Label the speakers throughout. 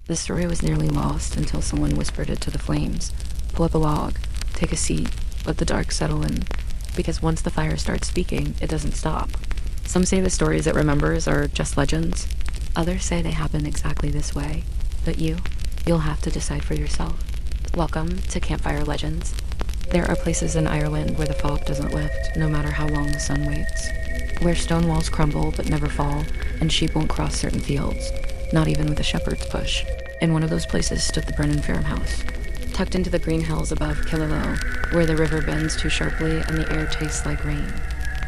Speaker 1: The story was nearly lost until someone whispered it to the flames. Pull up a log, take a seat, let the dark settle in, because once the fire starts speaking, it doesn't stop. Some say the stories it remembers are just legends. Others say they happen exactly this way. But you'll have to decide for yourself. Welcome to Campfire Legends. There are places in Ireland where the fog doesn't lift, no matter how long the sun waits. Where stone walls crumble but never fall, and sheep won't cross certain fields, not even with a shepherd's push. In one of those places stood the Brennan farmhouse, tucked into the green hills above Killaloe, where the river bends too sharply and the air tastes like rain.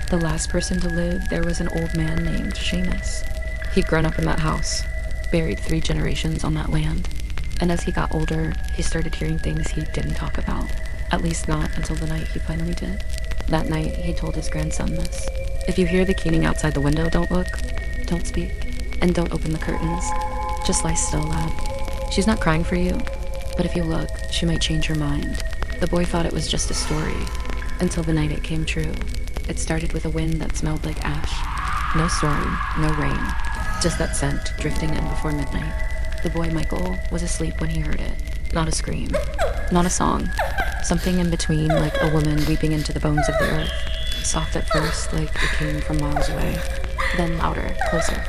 Speaker 1: The last person to live there was an old man named Seamus. He'd grown up in that house, buried 3 generations on that land. And as he got older, he started hearing things he didn't talk about. At least not until the night he finally did. That night, he told his grandson this. If you hear the keening outside the window, don't look, don't speak, and don't open the curtains. Just lie still, lad. She's not crying for you, but if you look, she might change her mind. The boy thought it was just a story, until the night it came true. It started with a wind that smelled like ash. No storm, no rain, just that scent drifting in before midnight. The boy Michael was asleep when he heard it. Not a scream, not a song. Something in between, like a woman weeping into the bones of the earth. Soft at first, like it came from miles away. Then louder, closer.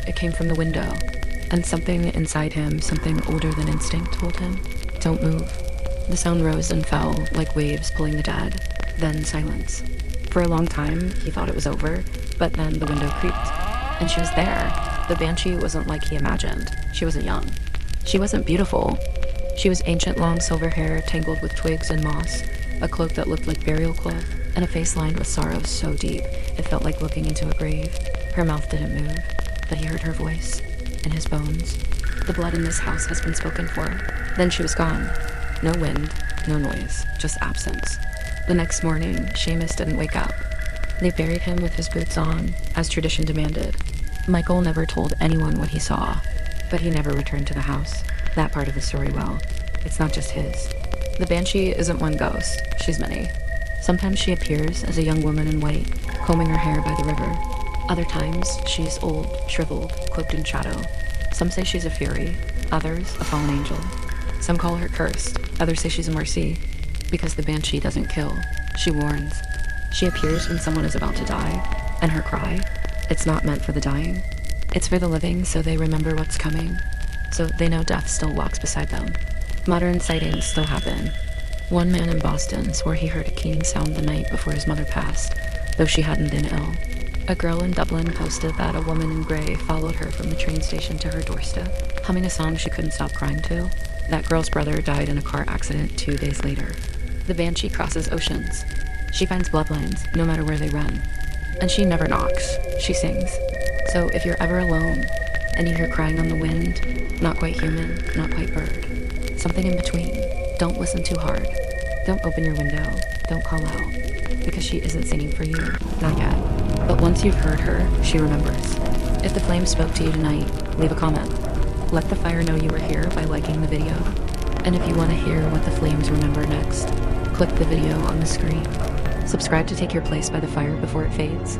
Speaker 1: It came from the window. And something inside him, something older than instinct, told him, don't move. The sound rose and fell, like waves pulling the dead. Then silence. For a long time, he thought it was over, but then the window creaked. And she was there. The Banshee wasn't like he imagined. She wasn't young. She wasn't beautiful. She was ancient long silver hair tangled with twigs and moss, a cloak that looked like burial cloth, and a face lined with sorrow so deep it felt like looking into a grave. Her mouth didn't move, but he heard her voice, in his bones. The blood in this house has been spoken for. Then she was gone. No wind, no noise, just absence. The next morning, Seamus didn't wake up. They buried him with his boots on, as tradition demanded. Michael never told anyone what he saw, but he never returned to the house. That part of the story, well, it's not just his. The Banshee isn't one ghost, she's many. Sometimes she appears as a young woman in white, combing her hair by the river. Other times, she's old, shriveled, cloaked in shadow. Some say she's a faerie, others a fallen angel. Some call her cursed, others say she's a mercy, because the Banshee doesn't kill, she warns. She appears when someone is about to die, and her cry, it's not meant for the dying. It's for the living, so they remember what's coming, so they know death still walks beside them. Modern sightings still happen. One man in Boston swore he heard a keening sound the night before his mother passed, though she hadn't been ill. A girl in Dublin posted that a woman in gray followed her from the train station to her doorstep, humming a song she couldn't stop crying to. That girl's brother died in a car accident 2 days later. The Banshee crosses oceans. She finds bloodlines, no matter where they run. And she never knocks, she sings. So if you're ever alone, and you hear crying on the wind, not quite human, not quite bird, something in between, don't listen too hard. Don't open your window, don't call out, because she isn't singing for you, not yet. But once you've heard her, she remembers. If the flame spoke to you tonight, leave a comment. Let the fire know you were here by liking the video. And if you want to hear what the flames remember next, click the video on the screen. Subscribe to take your place by the fire before it fades.